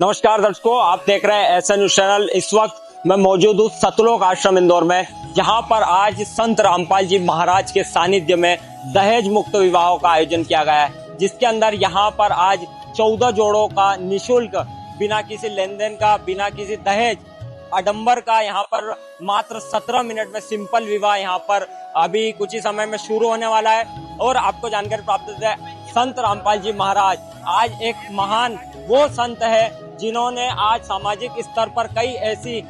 नमस्कार दर्शकों, आप देख रहे हैं एसएन न्यूज चैनल। इस वक्त मैं मौजूद हूँ सतलोक आश्रम इंदौर में, जहाँ पर आज संत रामपाल जी महाराज के सानिध्य में दहेज मुक्त विवाहों का आयोजन किया गया है, जिसके अंदर यहाँ पर आज 14 जोड़ों का निशुल्क, बिना किसी लेन देन का, बिना किसी दहेज आडंबर का, यहाँ पर मात्र 17 मिनट में सिंपल विवाह यहाँ पर अभी कुछ ही समय में शुरू होने वाला है। और आपको जानकारी प्राप्त है, संत रामपाल जी महाराज आज एक महान वो संत है जिन्होंने आज सामाजिक स्तर पर कई ऐसी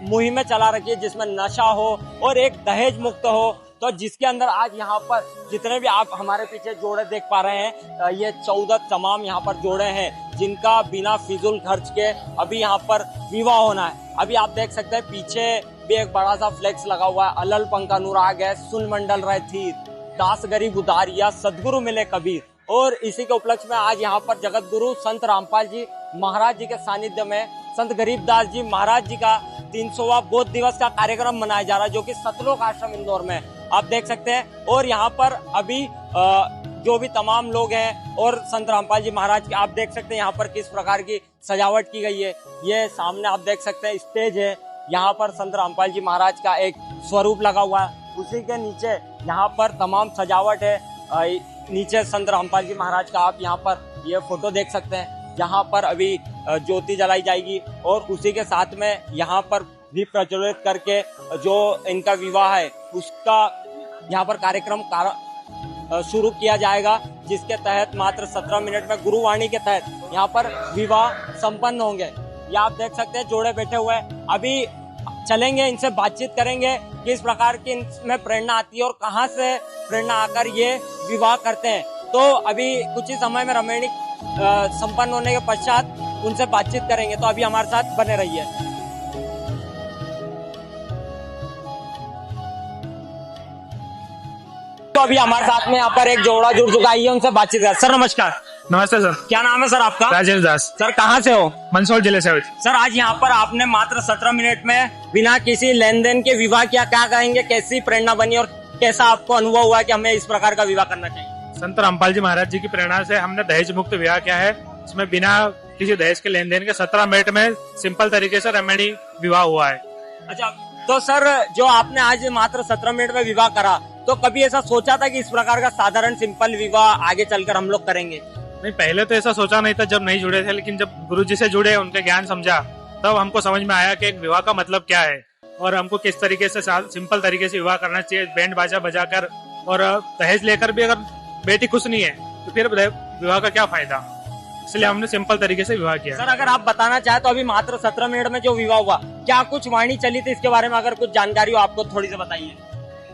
मुहिमें चला रखी है जिसमें नशा हो और एक दहेज मुक्त हो। तो जिसके अंदर आज यहाँ पर जितने भी आप हमारे पीछे जोड़े देख पा रहे हैं, ये 14 तमाम यहाँ पर जोड़े हैं जिनका बिना फिजूल खर्च के अभी यहाँ पर विवाह होना है। अभी आप देख सकते हैं पीछे भी एक बड़ा सा फ्लेक्स लगा हुआ है, अलल पंख अनुराग है, सुन मंडल रहे थी, दास गरीब उदारिया, सदगुरु मिले कबीर। और इसी के उपलक्ष्य में आज यहाँ पर जगत गुरु संत रामपाल जी महाराज जी के सानिध्य में संत गरीबदास जी महाराज जी का 300वां बोध दिवस का कार्यक्रम मनाया जा रहा है, जो कि सतलोक आश्रम इंदौर में आप देख सकते हैं। और यहाँ पर अभी जो भी तमाम लोग हैं और संत रामपाल जी महाराज के आप देख सकते हैं यहाँ पर किस प्रकार की सजावट की गई है। ये सामने आप देख सकते हैं स्टेज है, यहाँ पर संत रामपाल जी महाराज का एक स्वरूप लगा हुआ है, उसी के नीचे यहाँ पर तमाम सजावट है। नीचे संत रामपाल जी महाराज का आप यहाँ पर ये फोटो देख सकते हैं, जहाँ पर अभी ज्योति जलाई जाएगी और उसी के साथ में यहाँ पर भी प्रज्वलित करके जो इनका विवाह है उसका यहाँ पर कार्यक्रम शुरू किया जाएगा, जिसके तहत मात्र 17 मिनट में गुरुवाणी के तहत यहाँ पर विवाह संपन्न होंगे। ये आप देख सकते हैं जोड़े बैठे हुए हैं, अभी चलेंगे, इनसे बातचीत करेंगे किस प्रकार की इनमें प्रेरणा आती है और कहाँ से प्रेरणा आकर ये विवाह करते हैं। तो अभी कुछ ही समय में रमणीक संपन्न होने के पश्चात उनसे बातचीत करेंगे, तो अभी हमारे साथ बने रहिए। तो अभी हमारे साथ में यहाँ पर एक जोड़ा जुड़ चुका है, उनसे बातचीत कर। सर नमस्कार। नमस्ते सर। क्या नाम है सर आपका? राजेश दास। सर कहाँ से हो? मंदसौर जिले से। सर आज यहाँ पर आपने मात्र 17 मिनट में बिना किसी लेन देन के विवाह किया, क्या कहेंगे, कैसी प्रेरणा बनी और कैसा आपको अनुभव हुआ कि हमें इस प्रकार का विवाह करना चाहिए? संत रामपाल जी महाराज जी की प्रेरणा से हमने दहेज मुक्त विवाह किया है, इसमें बिना किसी दहेज के लेन देन के 17 मिनट में सिंपल तरीके से रमणीय विवाह हुआ है। अच्छा, तो सर जो आपने आज मात्र 17 मिनट में विवाह करा, तो कभी ऐसा सोचा था कि इस प्रकार का साधारण सिंपल विवाह आगे चलकर हम लोग करेंगे? नहीं, पहले तो ऐसा सोचा नहीं था जब नहीं जुड़े थे, लेकिन जब गुरुजी से जुड़े, उनके ज्ञान समझा, तब हमको समझ में आया कि एक विवाह का मतलब क्या है और हमको किस तरीके से सिंपल तरीके से विवाह करना चाहिए, बैंड बाजा बजाकर। और दहेज लेकर भी अगर बेटी खुश नहीं है तो फिर विवाह का क्या फायदा, इसलिए हमने सिंपल तरीके से विवाह किया। सर अगर आप बताना चाहे तो अभी मात्र 17 मिनट में जो विवाह हुआ, क्या कुछ वाणी चली थी, इसके बारे में अगर कुछ जानकारी हो आपको थोड़ी सी बताइए।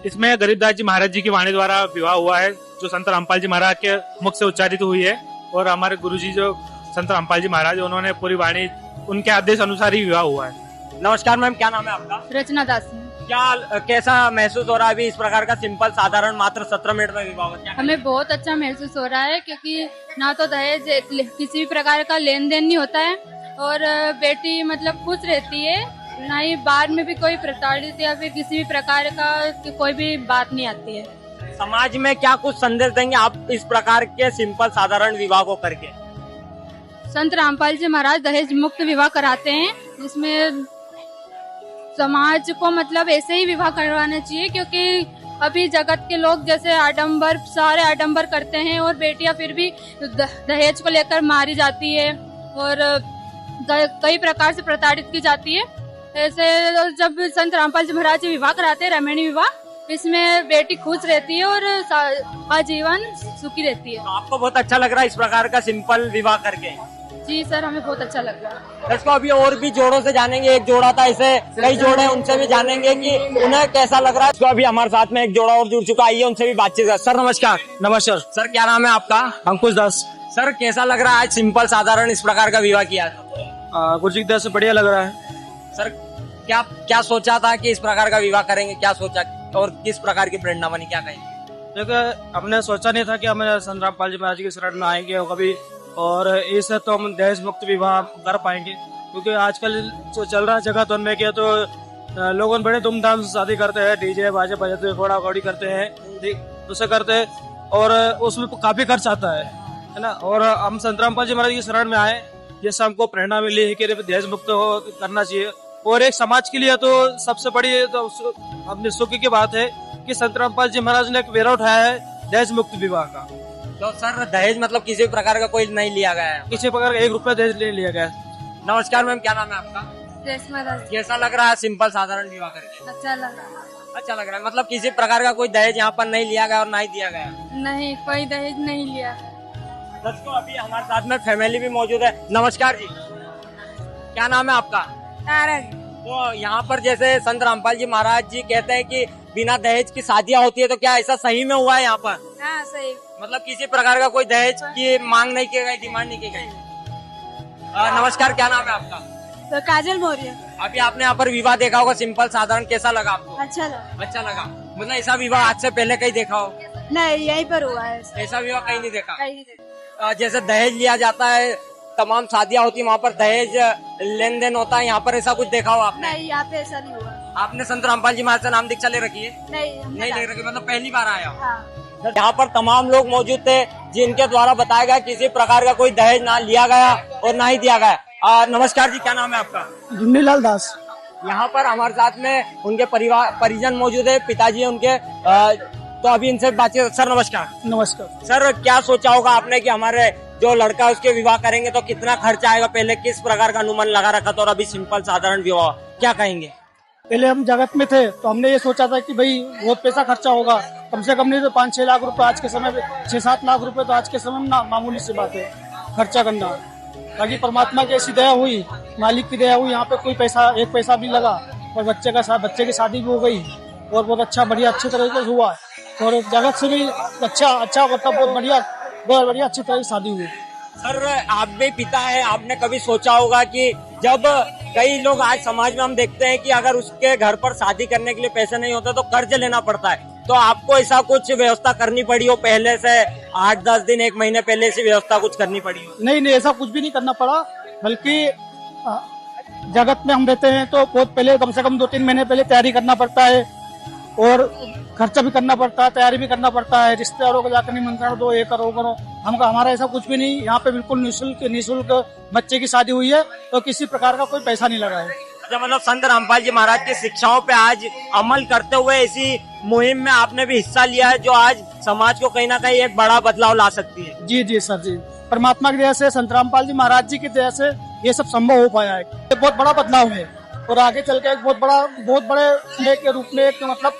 इसमें गरीबदास जी महाराज जी की वाणी द्वारा विवाह हुआ है, जो संत रामपाल जी महाराज के मुख से उच्चारित हुई है, और हमारे गुरुजी जो संत रामपाल जी महाराज, उन्होंने पूरी वाणी उनके आदेश अनुसार ही विवाह हुआ है। नमस्कार मैम, क्या नाम है आपका? रचना दास। क्या कैसा महसूस हो रहा है अभी इस प्रकार का सिंपल साधारण मात्र 17 मिनट में विवाह? हमें बहुत अच्छा महसूस हो रहा है, क्योंकि ना तो दहेज किसी भी प्रकार का लेन देन नहीं होता है और बेटी मतलब खुश रहती है, ना ही बाद में भी कोई प्रताड़ित या फिर किसी भी प्रकार का कोई भी बात नहीं आती है। समाज में क्या कुछ संदेश देंगे आप इस प्रकार के सिंपल साधारण विवाह को करके? संत रामपाल जी महाराज दहेज मुक्त विवाह कराते हैं, जिसमें समाज को मतलब ऐसे ही विवाह करवाना चाहिए, क्योंकि अभी जगत के लोग जैसे आडंबर, सारे आडंबर करते हैं और बेटियां फिर भी दहेज को लेकर मारी जाती है और कई प्रकार से प्रताड़ित की जाती है। ऐसे जब संत रामपाल जी महाराज जी विवाह कराते हैं, रमणीय विवाह, इसमें बेटी खुश रहती है और आजीवन सुखी रहती है। तो आपको बहुत अच्छा लग रहा है इस प्रकार का सिंपल विवाह करके? जी सर, हमें बहुत अच्छा लग रहा है। इसको अभी और भी जोड़ों से जानेंगे, एक जोड़ा था, ऐसे कई जोड़े, उनसे भी जानेंगे कि उन्हें कैसा लग रहा है। इसको अभी हमारे साथ में एक जोड़ा और जुड़ चुका है, उनसे भी बातचीत कर। सर नमस्कार। नमस्कार सर, क्या नाम है आपका? अंकुश दास। सर कैसा लग रहा है आज सिंपल साधारण इस प्रकार का विवाह किया? गुरुजी की दया से बढ़िया लग रहा है। सर क्या सोचा था कि इस प्रकार का विवाह करेंगे, क्या सोचा और किस प्रकार की प्रेरणा बनी, क्या कहेंगे? देखो, हमने सोचा नहीं था कि हमें संत रामपाल जी महाराज की शरण में आएंगे और कभी, और इससे तो हम दहेज मुक्त विवाह कर पाएंगे, क्योंकि आजकल जो चल रहा है जगह तो उनमें क्या, तो लोग बड़े धूमधाम से शादी करते हैं, डीजे बाजे बजाते हैं, घोड़ा घोड़ी करते हैं, उसे करते हैं और उसमें काफी खर्च आता है ना। और हम संत रामपाल जी महाराज की शरण में आए जैसे हमको प्रेरणा मिली है कि दहेज मुक्त करना चाहिए। और एक समाज के लिए तो सबसे बड़ी तो अपने सुख की बात है कि संत रामपाल जी महाराज ने एक बेरा उठाया है दहेज मुक्त विवाह का। तो सर दहेज मतलब किसी भी प्रकार का कोई नहीं लिया गया है? किसी प्रकार का 1 रुपया दहेज नहीं लिया गया। नमस्कार मैम, क्या नाम है आपका? कैसा लग रहा है सिंपल साधारण विवाह करके? अच्छा लगा। अच्छा लग रहा है, मतलब किसी प्रकार का कोई दहेज यहाँ पर नहीं लिया गया और ना ही दिया गया? नहीं, कोई दहेज नहीं लिया। दोस्तों अभी हमारे साथ में फैमिली भी मौजूद है। नमस्कार जी, क्या नाम है आपका? तो यहाँ पर जैसे संत रामपाल जी महाराज जी कहते हैं कि बिना दहेज की शादियाँ होती है, तो क्या ऐसा सही में हुआ है यहाँ पर? हाँ सही। मतलब किसी प्रकार का कोई दहेज की मांग नहीं की गई, डिमांड नहीं की गई? नमस्कार, क्या नाम है आपका? तो काजल मौर्य। अभी आपने यहाँ पर विवाह देखा होगा सिंपल साधारण, कैसा लगा आपको? अच्छा लगा। अच्छा लगा, मतलब ऐसा विवाह आज से पहले कहीं देखा हो? नहीं, यहीं पर हुआ है। ऐसा विवाह कहीं नहीं देखा। कहीं नहीं देखा। जैसे दहेज लिया जाता है, तमाम शादियाँ होती है, वहाँ पर दहेज लेन देन होता है, यहाँ पर ऐसा कुछ देखा हो आपने? नहीं, यहाँ पे ऐसा नहीं हुआ। आपने संत रामपाल जी महाराज से नाम दीक्षा ले रखी है? नहीं ले रखी, मतलब पहली बार आया हो? हाँ। यहाँ पर तमाम लोग मौजूद थे जिनके द्वारा बताया गया किसी प्रकार का कोई दहेज ना लिया गया और ना ही दिया गया। नमस्कार जी, क्या नाम है आपका? झुन्नीलाल दास। यहाँ पर हमारे साथ में उनके परिजन मौजूद है, पिताजी है उनके, तो अभी इनसे बातचीत। सर नमस्कार। नमस्कार सर, क्या सोचा होगा आपने कि हमारे जो लड़का है उसके विवाह करेंगे तो कितना खर्चा आएगा? पहले किस प्रकार का अनुमान लगा रखा था और अभी सिंपल साधारण विवाह, क्या कहेंगे? पहले हम जगत में थे तो हमने ये सोचा था कि भाई बहुत पैसा खर्चा होगा, कम से कम नहीं तो 5-6 लाख रुपए आज के समय में, 6-7 लाख रुपए तो आज के समय में मामूली सी बात है खर्चा करना। बाकी परमात्मा की ऐसी दया हुई, मालिक की दया हुई, यहाँ पे कोई पैसा 1 पैसा भी लगा और बच्चे की शादी भी हो गई और बहुत अच्छा बढ़िया अच्छी तरीके से हुआ और जगत से भी अच्छा मतलब बहुत बढ़िया अच्छी तरह से शादी हुई। सर आप भी पिता है, आपने कभी सोचा होगा कि जब कई लोग आज समाज में हम देखते हैं कि अगर उसके घर पर शादी करने के लिए पैसे नहीं होते तो कर्ज लेना पड़ता है, तो आपको ऐसा कुछ व्यवस्था करनी पड़ी हो पहले से? 8-10 दिन 1 महीने पहले से व्यवस्था कुछ करनी पड़ी हो? नहीं, ऐसा कुछ भी नहीं करना पड़ा, बल्कि जगत में हम रहते हैं तो बहुत पहले कम से कम 2-3 महीने पहले तैयारी करना पड़ता है और खर्चा भी करना पड़ता है, तैयारी भी करना पड़ता है। रिश्तेदारों को जाकर निमंत्रण दो, ये करो करो। हमारा ऐसा कुछ भी नहीं, यहाँ पे बिल्कुल निःशुल्क बच्चे की शादी हुई है तो किसी प्रकार का कोई पैसा नहीं लगा है। अच्छा, मतलब संत रामपाल जी महाराज की शिक्षाओं पे आज अमल करते हुए ऐसी मुहिम में आपने भी हिस्सा लिया है जो आज समाज को कहीं ना कहीं एक बड़ा बदलाव ला सकती है। जी सर जी, परमात्मा की दया से, संत रामपाल जी महाराज जी की दया से ये सब संभव हो पाया है। ये बहुत बड़ा बदलाव है और आगे चल के एक बहुत बड़े के रूप में एक मतलब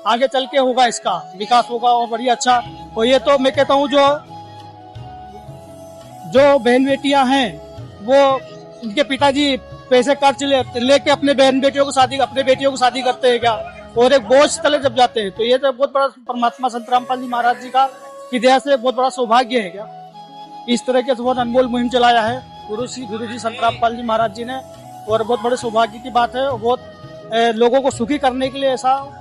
आगे चल के होगा, इसका विकास होगा और बढ़िया अच्छा। और ये तो मैं कहता हूँ जो बहन बेटियां हैं वो उनके पिताजी पैसे कर्ज लेके अपने बेटियों को शादी करते हैं क्या, और एक बोझ तले जब जाते हैं, तो ये तो बहुत बड़ा परमात्मा संत रामपाल जी महाराज जी की दया से बहुत बड़ा सौभाग्य है क्या। इस तरह के बहुत अनमोल मुहिम चलाया है गुरु जी संत रामपाल जी महाराज जी ने, और बहुत बड़े सौभाग्य की बात है और बहुत लोगों को सुखी करने के लिए ऐसा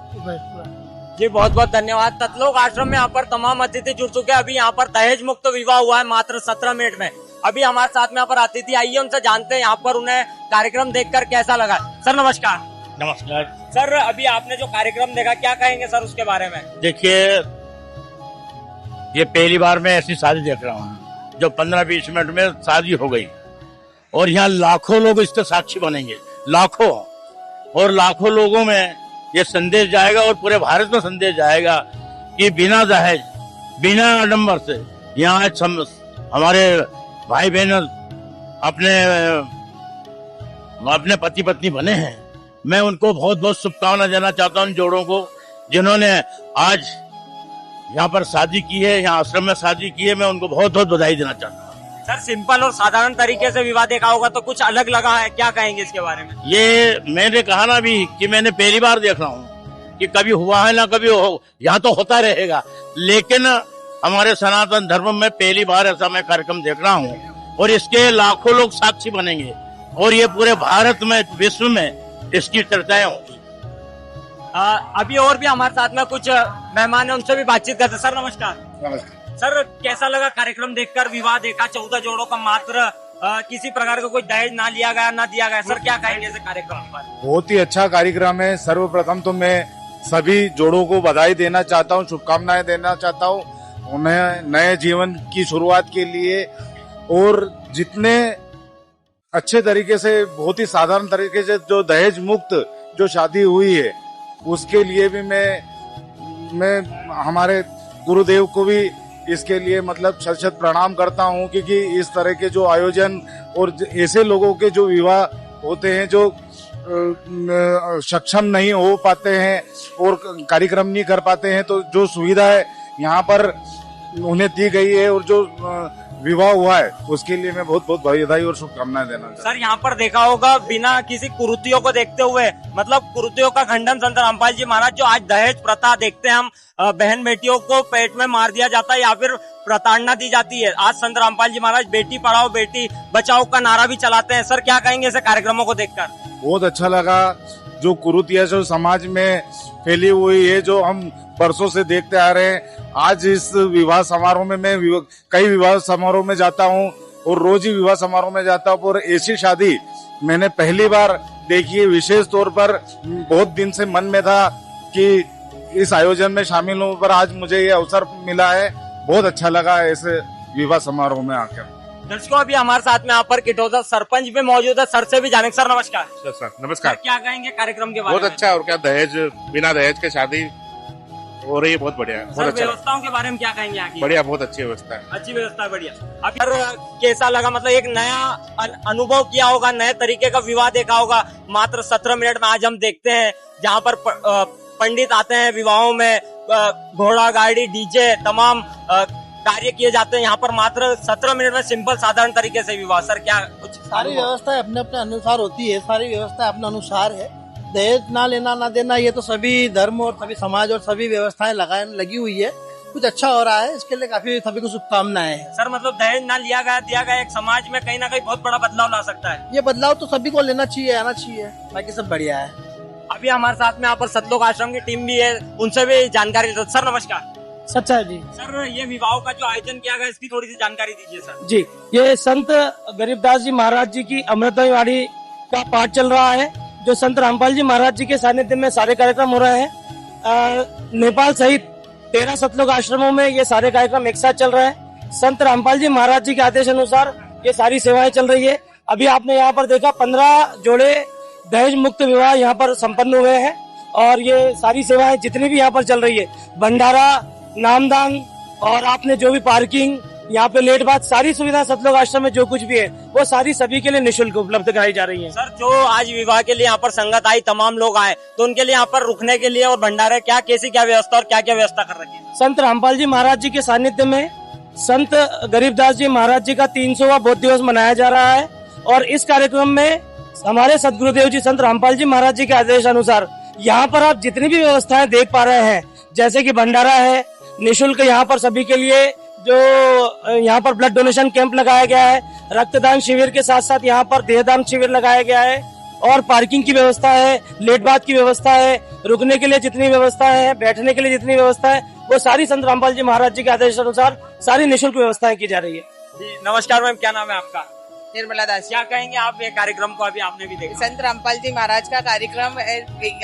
जी। बहुत बहुत धन्यवाद। ततलोक आश्रम में यहाँ पर तमाम अतिथि जुड़ चुके हैं। अभी यहाँ पर दहेज मुक्त विवाह हुआ है मात्र 17 मिनट में। अभी हमारे साथ में यहाँ पर अतिथि आई है, उनसे जानते हैं यहाँ पर उन्हें कार्यक्रम देखकर कैसा लगा। सर नमस्कार। नमस्कार सर, अभी आपने जो कार्यक्रम देखा क्या कहेंगे सर उसके बारे में? देखिए, ये पहली बार मैं ऐसी शादी देख रहा हूँ जो 15-20 मिनट में शादी हो गई और यहाँ लाखों लोग इसके साक्षी बनेंगे, लाखों, और लाखों लोगों में ये संदेश जाएगा और पूरे भारत में संदेश जाएगा कि बिना दहेज, बिना आडंबर से यहाँ हमारे भाई बहन अपने पति पत्नी बने हैं। मैं उनको बहुत बहुत शुभकामना देना चाहता हूँ, जोड़ों को जिन्होंने आज यहाँ पर शादी की है, यहाँ आश्रम में शादी की है, मैं उनको बहुत बहुत बधाई देना चाहता हूँ। सर सिंपल और साधारण तरीके से विवाह देखा होगा तो कुछ अलग लगा है, क्या कहेंगे इसके बारे में? ये मैंने कहा ना भी कि मैंने पहली बार देख रहा हूँ कि कभी हुआ है ना कभी हो, यहाँ तो होता रहेगा, लेकिन हमारे सनातन धर्म में पहली बार ऐसा मैं कार्यक्रम देख रहा हूँ और इसके लाखों लोग साक्षी बनेंगे और ये पूरे भारत में, विश्व में इसकी चर्चाएं होंगी। अभी और भी हमारे साथ में कुछ मेहमान है, उनसे भी बातचीत करते। सर नमस्कार। नमस्कार सर, कैसा लगा कार्यक्रम देखकर? विवाह देखा 14 जोड़ों का, मात्र किसी प्रकार का कोई दहेज ना लिया गया ना दिया गया। सर क्या कहेंगे इस कार्यक्रम पर? बहुत ही अच्छा कार्यक्रम है। सर्वप्रथम तो मैं सभी जोड़ों को बधाई देना चाहता हूँ, शुभकामनाएं देना चाहता हूँ उन्हें नए जीवन की शुरुआत के लिए, और जितने अच्छे तरीके से, बहुत ही साधारण तरीके से जो दहेज मुक्त जो शादी हुई है, उसके लिए भी मैं हमारे गुरुदेव को भी इसके लिए मतलब शत शत प्रणाम करता हूँ, क्योंकि इस तरह के जो आयोजन और ऐसे लोगों के जो विवाह होते हैं जो सक्षम नहीं हो पाते हैं और कार्यक्रम नहीं कर पाते हैं, तो जो सुविधा है यहाँ पर उन्हें दी गई है और जो विवाह हुआ है उसके लिए मैं बहुत बहुत बधाई और शुभकामनाएं देना चाहता हूं। सर यहाँ पर देखा होगा बिना किसी कुरीतियों को देखते हुए, मतलब कुरीतियों का खंडन संत रामपाल जी महाराज, जो आज दहेज प्रथा देखते हैं हम, बहन बेटियों को पेट में मार दिया जाता है या फिर प्रताड़ना दी जाती है, आज संत रामपाल जी महाराज बेटी पढ़ाओ बेटी बचाओ का नारा भी चलाते हैं। सर क्या कहेंगे ऐसे कार्यक्रमों को देखकर? बहुत अच्छा लगा। जो कुरीतियां जो समाज में फैली हुई है, जो हम बरसों से देखते आ रहे हैं, आज इस विवाह समारोह में मैं कई विवाह समारोह में जाता हूं और रोज ही विवाह समारोह में जाता हूं, और ऐसी शादी मैंने पहली बार देखी है। विशेष तौर पर बहुत दिन से मन में था कि इस आयोजन में शामिल होने पर आज मुझे ये अवसर मिला है। बहुत अच्छा लगा ऐसे विवाह समारोह में आकर। दर्शकों अभी हमारे साथ में यहाँ पर किटौसा सरपंच भी मौजूद है, सर से भी जानेंगे। सर नमस्कार। सर नमस्कार। क्या कहेंगे कार्यक्रम के बारे में? बहुत अच्छा। और क्या, दहेज बिना दहेज के शादी हो रही है, बहुत बढ़िया है। बहुत अच्छा। व्यवस्थाओं के बारे में क्या कहेंगे यहाँ की? बढ़िया, बहुत अच्छी व्यवस्था है। अच्छी व्यवस्था है, बढ़िया। अब यार कैसा लगा, मतलब एक नया अनुभव किया होगा, नए तरीके का विवाह देखा होगा। मात्र 17 मिनट में आज हम देखते हैं जहाँ पर पंडित आते हैं विवाहों में, घोड़ा गाड़ी डीजे तमाम कार्य किए जाते हैं। यहाँ पर मात्र 17 मिनट में सिंपल साधारण तरीके से विवाह। सर क्या कुछ? सारी व्यवस्था अपने अपने अनुसार होती है, सारी व्यवस्था अपने अनुसार है। दहेज ना लेना ना देना ये तो सभी धर्म और सभी समाज और सभी व्यवस्थाएं लगी हुई है। कुछ अच्छा हो रहा है, इसके लिए काफी सभी को शुभकामनाएं हैं। सर मतलब दहेज ना लिया गया दिया गया एक समाज में कहीं ना कहीं बहुत बड़ा बदलाव ला सकता है। ये बदलाव तो सभी को लेना चाहिए, आना चाहिए, बाकी सब बढ़िया है। अभी हमारे साथ में यहाँ पर सतलोक आश्रम की टीम भी है, उनसे भी जानकारी। सर नमस्कार। सच्चा जी। सर ये विवाह का जो आयोजन किया गया इसकी थोड़ी सी जानकारी दीजिए सर। जी, ये संत गरीबदास जी महाराज जी की अमृतमयी वाणी का पाठ चल रहा है, जो संत रामपाल जी महाराज जी के सानिध्य में सारे कार्यक्रम हो रहे हैं। नेपाल सहित 13 सतलोक आश्रमों में ये सारे कार्यक्रम एक साथ चल रहे हैं। संत रामपाल जी महाराज जी के आदेश अनुसार ये सारी सेवाएं चल रही है। अभी आपने यहाँ पर देखा 15 जोड़े दहेज मुक्त विवाह यहाँ पर संपन्न हुए हैं, और ये सारी सेवाएं जितनी भी यहाँ पर चल रही है, भंडारा, नामदान, और आपने जो भी पार्किंग, यहाँ पे लेट बात, सारी सुविधा सतलोक आश्रम में जो कुछ भी है वो सारी सभी के लिए निःशुल्क उपलब्ध कराई जा रही है। सर जो आज विवाह के लिए यहाँ पर संगत आई, तमाम लोग आए, तो उनके लिए यहाँ पर रुकने के लिए और भंडारे क्या कैसी क्या व्यवस्था और क्या क्या व्यवस्था कर रखी है? संत रामपाल जी महाराज जी के सानिध्य में संत गरीबदास जी महाराज जी का 300वां बौद्ध दिवस मनाया जा रहा है, और इस कार्यक्रम में हमारे सदगुरुदेव जी संत रामपाल जी महाराज जी के आदेश अनुसार यहाँ पर आप जितनी भी व्यवस्थाएं देख पा रहे हैं, जैसे कि भंडारा है निःशुल्क यहाँ पर सभी के लिए, जो यहाँ पर ब्लड डोनेशन कैंप लगाया गया है, रक्तदान शिविर के साथ साथ यहाँ पर देहदान शिविर लगाया गया है, और पार्किंग की व्यवस्था है, लेट बात की व्यवस्था है, रुकने के लिए जितनी व्यवस्था है, बैठने के लिए जितनी व्यवस्था है, वो सारी संत रामपाल जी महाराज जी के आदेश अनुसार सारी निःशुल्क व्यवस्थाएं की जा रही है। जी नमस्कार मैम, क्या नाम है आपका? निर्मला दास। क्या कहेंगे आप ये कार्यक्रम को? अभी आपने भी देखा संत रामपाल जी महाराज का कार्यक्रम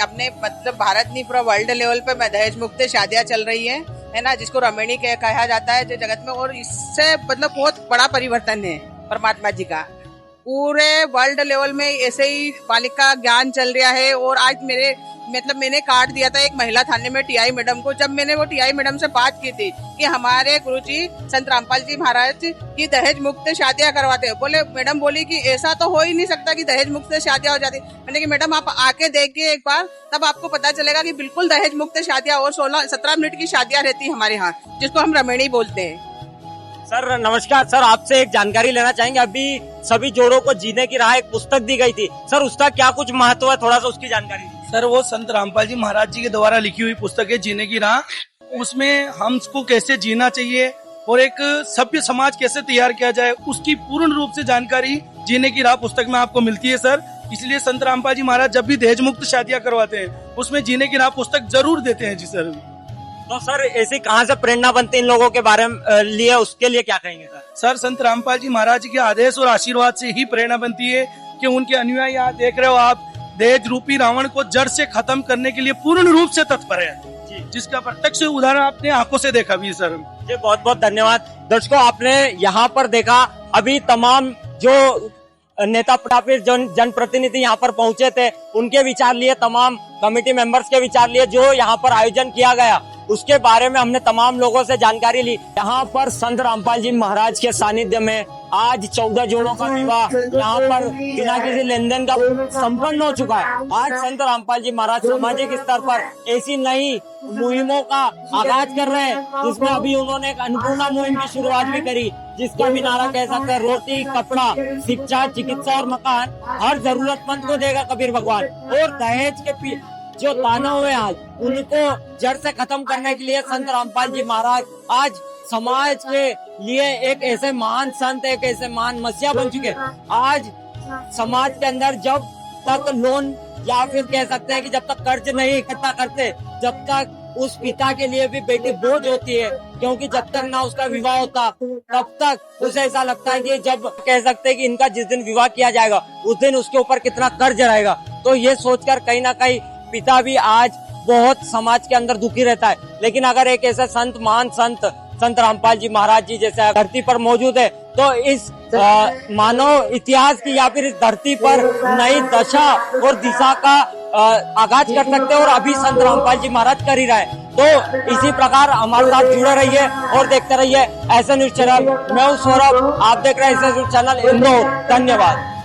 अपने मतलब भारत नहीं पूरा वर्ल्ड लेवल पे दहेज मुक्त शादियां चल रही है ना, जिसको रमणी कहा जाता है जो जगत में, और इससे मतलब बहुत बड़ा परिवर्तन है परमात्मा जी का। पूरे वर्ल्ड लेवल में ऐसे ही बालिका का ज्ञान चल रहा है। और आज मैंने कार्ड दिया था एक महिला थाने में टीआई मैडम को, जब मैंने वो टीआई मैडम से बात की थी कि हमारे गुरुजी संत रामपाल जी महाराज की दहेज मुक्त शादियां करवाते हैं, बोले मैडम बोली कि ऐसा तो हो ही नहीं सकता कि दहेज मुक्त शादियां हो जाती। मैंने कहा मैडम आप आके देखिए एक बार, तब आपको पता चलेगा कि बिल्कुल दहेज मुक्त शादियां, और 16-17 मिनट की शादियां रहती है हमारे यहाँ, जिसको हम रमणी बोलते हैं। सर नमस्कार। सर आपसे एक जानकारी लेना चाहेंगे, अभी सभी जोड़ों को जीने की राह एक पुस्तक दी गई थी, सर उसका क्या कुछ महत्व है, थोड़ा सा उसकी जानकारी दीजिए। सर वो संत रामपाल जी महाराज जी के द्वारा लिखी हुई पुस्तक है जीने की राह। उसमें हमको कैसे जीना चाहिए और एक सभ्य समाज कैसे तैयार किया जाए, उसकी पूर्ण रूप से जानकारी जीने की राह पुस्तक में आपको मिलती है सर। इसलिए संत रामपाल जी महाराज जब भी दहेज मुक्त शादियां करवाते हैं उसमें जीने की राह पुस्तक जरूर देते हैं। जी सर। तो सर ऐसी कहाँ से प्रेरणा बनती है इन लोगों के बारे में लिए, उसके लिए क्या कहेंगे सर? सर संत रामपाल जी महाराज के आदेश और आशीर्वाद से ही प्रेरणा बनती है कि उनके अनुयायी यहाँ देख रहे हो आप, दहेज रूपी रावण को जड़ से खत्म करने के लिए पूर्ण रूप से तत्पर है, जिसका प्रत्यक्ष उदाहरण आपने आंखों से देखा भी सर। जी बहुत बहुत धन्यवाद। दर्शकों आपने यहाँ पर देखा, अभी तमाम जो नेता फिर जनप्रतिनिधि यहाँ पर पहुंचे थे, उनके विचार लिए, तमाम कमेटी मेंबर्स के विचार लिए जो यहाँ पर आयोजन किया गया उसके बारे में हमने तमाम लोगों से जानकारी ली। यहाँ पर संत रामपाल जी महाराज के सानिध्य में आज 14 जोड़ों का विवाह यहाँ पर बिना किसी लेन देन का संपन्न हो चुका है। आज संत रामपाल जी महाराज सामाजिक स्तर पर ऐसी नई मुहिमों का आगाज कर रहे हैं, जिसमें अभी उन्होंने एक अन्नपूर्णा मुहिम की शुरुआत भी करी, जिसका भी नारा कह सकते हैं, रोटी, कपड़ा, शिक्षा, चिकित्सा और मकान हर जरूरतमंद को देगा कबीर भगवान। और दहेज के जो तानाव है आज, उनको जड़ से खत्म करने के लिए संत रामपाल जी महाराज आज समाज के लिए एक ऐसे महान संत, एक ऐसे महान मसीहा बन चुके। आज समाज के अंदर जब तक लोन या फिर कह सकते हैं कि जब तक कर्ज नहीं इकट्ठा करते, जब तक उस पिता के लिए भी बेटी बोझ होती है, क्योंकि जब तक ना उसका विवाह होता तब तक उसे ऐसा लगता है कि जब कह सकते हैं कि इनका जिस दिन विवाह किया जाएगा उस दिन उसके ऊपर कितना कर्ज रहेगा। तो ये सोचकर कहीं ना कहीं पिता भी आज बहुत समाज के अंदर दुखी रहता है। लेकिन अगर एक ऐसा संत, महान संत रामपाल जी महाराज जी जैसे धरती पर मौजूद है, तो इस मानव इतिहास की या फिर इस धरती पर नई दशा और दिशा का आगाज कर सकते हैं, और अभी संत रामपाल जी महाराज कर ही रहे हैं। तो इसी प्रकार हमारे साथ जुड़े रहिए और देखते रहिए ऐसा न्यूज चैनल। मैं हूँ सौरभ, आप देख रहे हैं ऐसा न्यूज चैनल इंदौर। धन्यवाद।